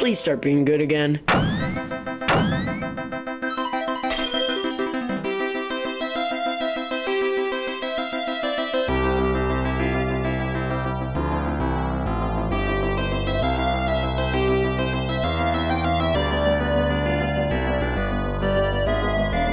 please start being good again.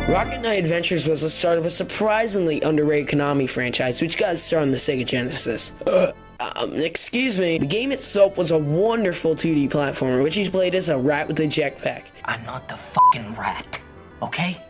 Rocket Knight Adventures was the start of a surprisingly underrated Konami franchise, which got its start on the Sega Genesis. Excuse me. The game itself was a wonderful 2D platformer, which you played as a rat with a jetpack. I'm not the fucking rat, okay?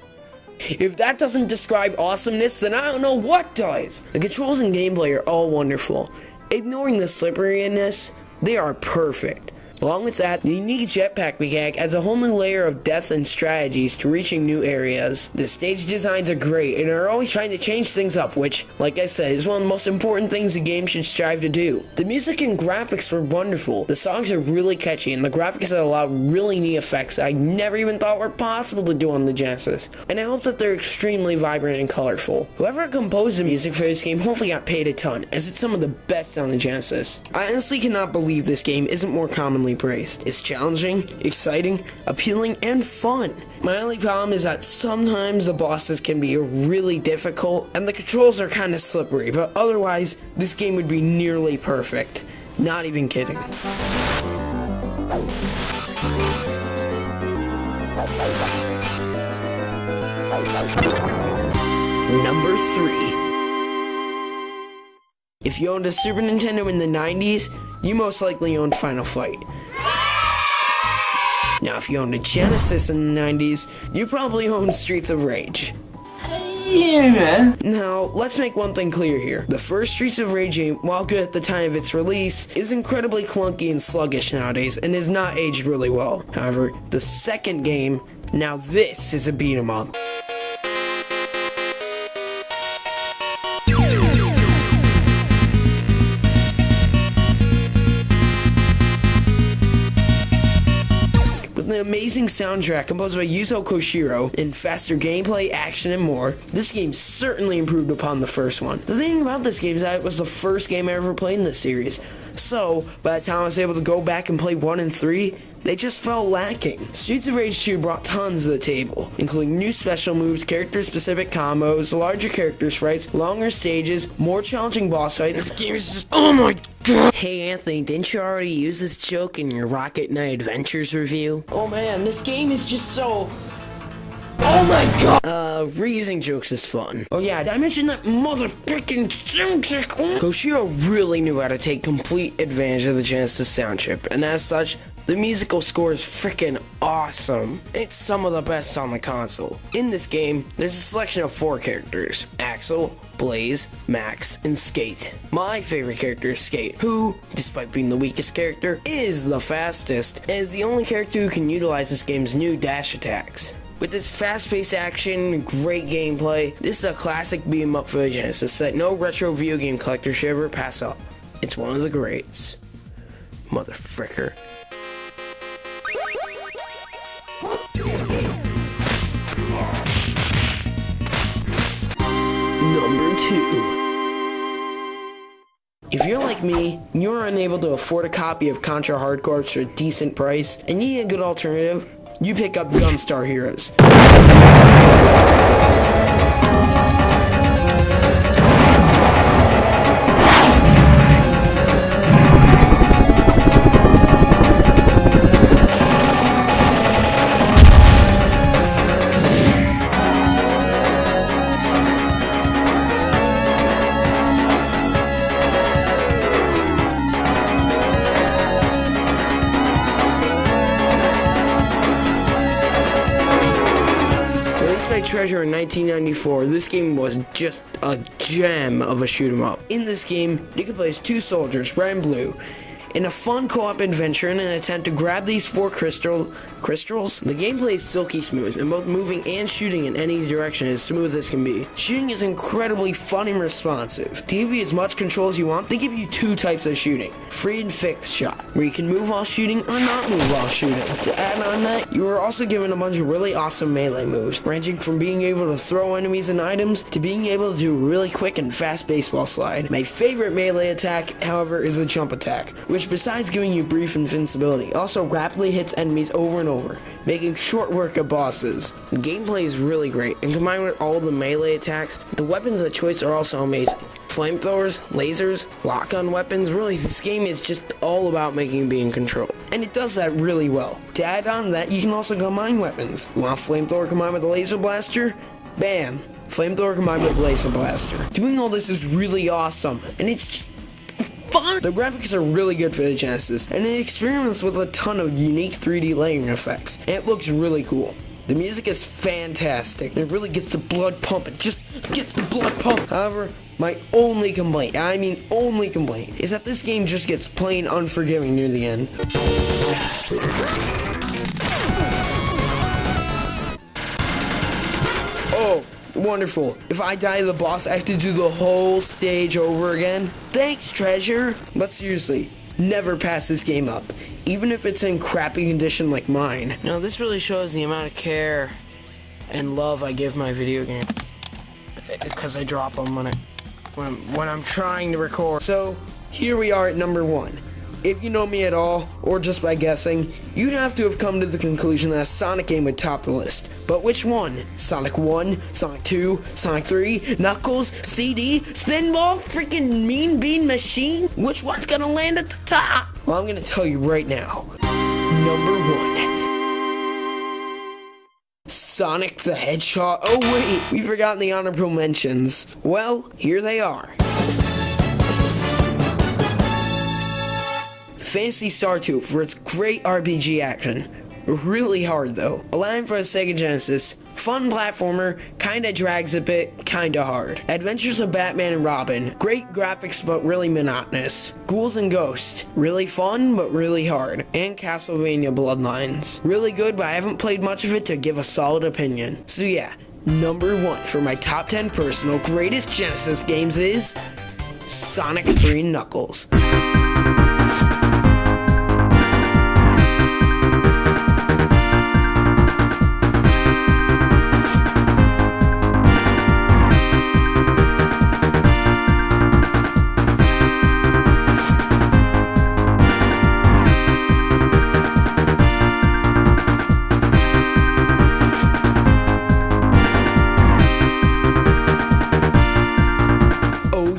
If that doesn't describe awesomeness, then I don't know what does! The controls and gameplay are all wonderful. Ignoring the slipperiness, they are perfect. Along with that, the unique jetpack mechanic adds a whole new layer of depth and strategies to reaching new areas. The stage designs are great and are always trying to change things up, which, like I said, is one of the most important things a game should strive to do. The music and graphics were wonderful. The songs are really catchy and the graphics allow really neat effects I never even thought were possible to do on the Genesis. And it helps that they're extremely vibrant and colorful. Whoever composed the music for this game hopefully got paid a ton, as it's some of the best on the Genesis. I honestly cannot believe this game isn't more commonly praised. It's challenging, exciting, appealing, and fun. My only problem is that sometimes the bosses can be really difficult and the controls are kind of slippery, but otherwise this game would be nearly perfect. Not even kidding. Number 3. If you owned a Super Nintendo in the 90s, you most likely owned Final Fight. Now, if you owned a Genesis in the 90s, you probably owned Streets of Rage. Yeah. Now, let's make one thing clear here. The first Streets of Rage game, while good at the time of its release, is incredibly clunky and sluggish nowadays, and has not aged really well. However, the second game, now this is a beat 'em up. An amazing soundtrack composed by Yuzo Koshiro, and faster gameplay, action, and more, this game certainly improved upon the first one. The thing about this game is that it was the first game I ever played in this series, so by the time I was able to go back and play 1 and 3, they just felt lacking. Streets of Rage 2 brought tons to the table, including new special moves, character-specific combos, larger character sprites, longer stages, more challenging boss fights. This game is just, oh my god! Hey Anthony, didn't you already use this joke in your Rocket Knight Adventures review? Oh man, this game is just so... oh my god! Reusing jokes is fun. Oh yeah, did I mention that motherfucking soundtrack? Koshiro really knew how to take complete advantage of the Genesis sound chip, and as such, the musical score is freaking awesome. It's some of the best on the console. In this game, there's a selection of 4 characters: Axel, Blaze, Max, and Skate. My favorite character is Skate, who, despite being the weakest character, is the fastest, and is the only character who can utilize this game's new dash attacks. With its fast-paced action and great gameplay, this is a classic beat-em-up for the Genesis that no retro video game collector should ever pass up. It's one of the greats. Motherfricker. Number 2. If you're like me, you're unable to afford a copy of Contra Hard Corps for a decent price, and you need a good alternative, you pick up Gunstar Heroes. Treasure in 1994, this game was just a gem of a shoot-'em-up. In this game, you can play as 2 soldiers, red and blue, in a fun co-op adventure in an attempt to grab these 4 crystals crystals. The gameplay is silky smooth, and both moving and shooting in any direction is smooth as can be. Shooting is incredibly fun and responsive. To give you as much control as you want, they give you two types of shooting: free and fixed shot, where you can move while shooting or not move while shooting. To add on that, you are also given a bunch of really awesome melee moves, ranging from being able to throw enemies and items to being able to do a really quick and fast baseball slide. My favorite melee attack, however, is the jump attack, which besides giving you brief invincibility, also rapidly hits enemies over and over, making short work of bosses. The gameplay is really great, and combined with all the melee attacks, the weapons of choice are also amazing. Flamethrowers, lasers, lock-on weapons. Really, this game is just all about making you be in control, and it does that really well. To add on to that, you can also combine weapons. You want a flamethrower combined with a laser blaster? Bam! Flamethrower combined with laser blaster. Doing all this is really awesome, and it's just fun. The graphics are really good for the Genesis, and it experiments with a ton of unique 3D layering effects, and it looks really cool. The music is fantastic. It really gets the blood pumping. Just gets the blood pumping. However, my only complaint, is that this game just gets plain unforgiving near the end. Oh, wonderful. If I die to the boss, I have to do the whole stage over again? Thanks, treasure. But seriously, never pass this game up, even if it's in crappy condition like mine. Now, this really shows the amount of care and love I give my video game, because I drop them when I'm trying to record. So here we are at number 1. If you know me at all, or just by guessing, you'd have to have come to the conclusion that a Sonic game would top the list. But which one? Sonic 1, Sonic 2, Sonic 3, Knuckles, CD, Spinball, freaking Mean Bean Machine? Which one's gonna land at the top? Well, I'm gonna tell you right now. Number 1. Sonic the Hedgehog. Oh wait, we've forgotten the honorable mentions. Well, here they are. Phantasy Star 2 for its great RPG action. Really hard though. Allowing for a Sega Genesis. Fun platformer, kinda drags a bit, kinda hard. Adventures of Batman and Robin. Great graphics but really monotonous. Ghouls and Ghosts. Really fun but really hard. And Castlevania Bloodlines. Really good, but I haven't played much of it to give a solid opinion. So yeah, number 1 for my top 10 personal greatest Genesis games is Sonic 3 Knuckles.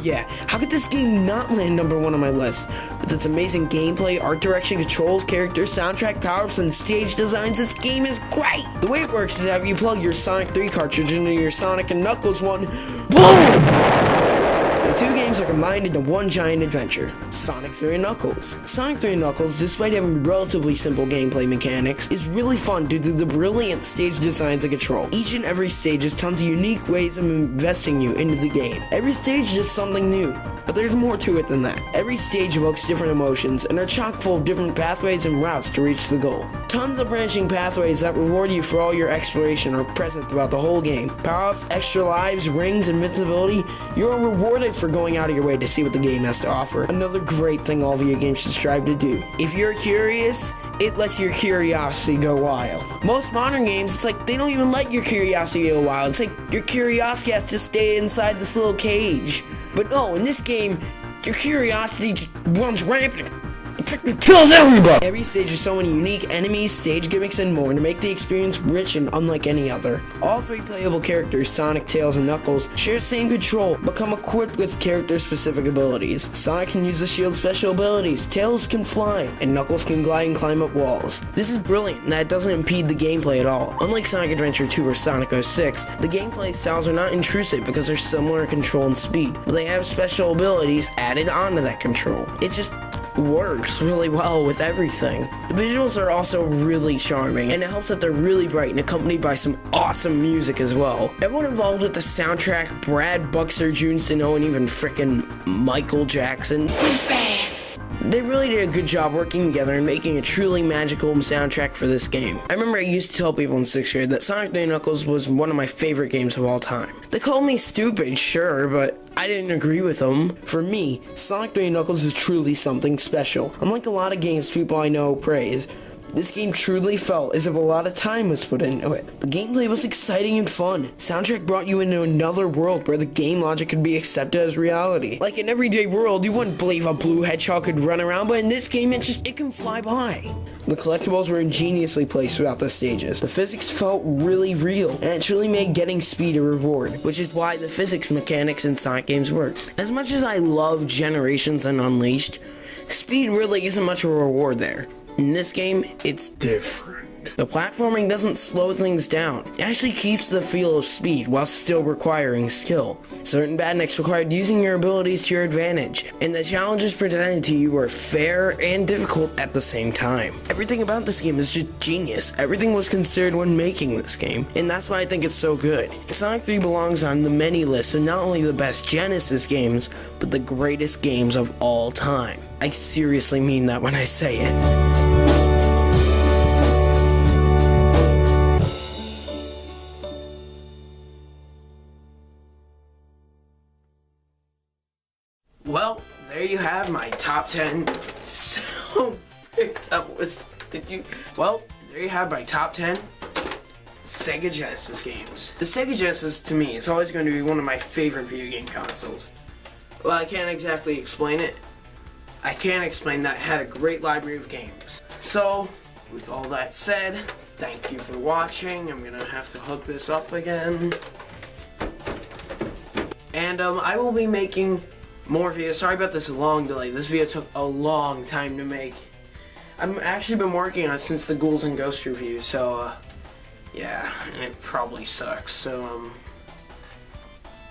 Yeah, how could this game not land number 1 on my list? With its amazing gameplay, art direction, controls, characters, soundtrack, power-ups, and stage designs, this game is great! The way it works is that if you plug your Sonic 3 cartridge into your Sonic and Knuckles one, BOOM! The two games are combined into one giant adventure, Sonic 3 and Knuckles. Sonic 3 and Knuckles, despite having relatively simple gameplay mechanics, is really fun due to the brilliant stage designs and control. Each and every stage has tons of unique ways of investing you into the game. Every stage is something new, but there's more to it than that. Every stage evokes different emotions and are chock full of different pathways and routes to reach the goal. Tons of branching pathways that reward you for all your exploration are present throughout the whole game. Power-ups, extra lives, rings, invincibility, you're rewarded for going out of your way to see what the game has to offer. Another great thing all video games should strive to do. If you're curious, it lets your curiosity go wild. Most modern games, it's like they don't even let your curiosity go wild. It's like your curiosity has to stay inside this little cage. But no, in this game, your curiosity just runs rampant. It freaking kills everybody! Every stage has so many unique enemies, stage gimmicks, and more to make the experience rich and unlike any other. All 3 playable characters, Sonic, Tails, and Knuckles, share the same control, but come equipped with character-specific abilities. Sonic can use the shield special abilities, Tails can fly, and Knuckles can glide and climb up walls. This is brilliant, and that doesn't impede the gameplay at all. Unlike Sonic Adventure 2 or Sonic 06, the gameplay styles are not intrusive because they're similar in control and speed, but they have special abilities added onto that control. It just works really well with everything. The visuals are also really charming, and it helps that they're really bright and accompanied by some awesome music as well. Everyone involved with the soundtrack, Brad, Buxer, June Snow, and even frickin' Michael Jackson, They really did a good job working together and making a truly magical soundtrack for this game. I remember I used to tell people in 6th grade that Sonic & Knuckles was one of my favorite games of all time. They called me stupid, sure, but I didn't agree with them. For me, Sonic & Knuckles is truly something special. Unlike a lot of games people I know praise, this game truly felt as if a lot of time was put into it. The gameplay was exciting and fun. Soundtrack brought you into another world where the game logic could be accepted as reality. Like in everyday world, you wouldn't believe a blue hedgehog could run around, but in this game, it can fly by. The collectibles were ingeniously placed throughout the stages. The physics felt really real, and it truly made getting speed a reward, which is why the physics mechanics in Sonic games work. As much as I love Generations and Unleashed, speed really isn't much of a reward there. In this game, it's different. The platforming doesn't slow things down. It actually keeps the feel of speed while still requiring skill. Certain badniks required using your abilities to your advantage, and the challenges presented to you were fair and difficult at the same time. Everything about this game is just genius. Everything was considered when making this game, and that's why I think it's so good. Sonic 3 belongs on the many lists of not only the best Genesis games, but the greatest games of all time. I seriously mean that when I say it. Well, there you have my top 10. There you have my top 10 Sega Genesis games. The Sega Genesis, to me, is always going to be one of my favorite video game consoles. Well, I can't exactly explain it. I can explain that it had a great library of games. So, with all that said, thank you for watching. I'm gonna have to hook this up again. And I will be making more videos. Sorry about this long delay. This video took a long time to make. I've actually been working on it since the Ghouls and Ghosts review, so yeah, and it probably sucks. So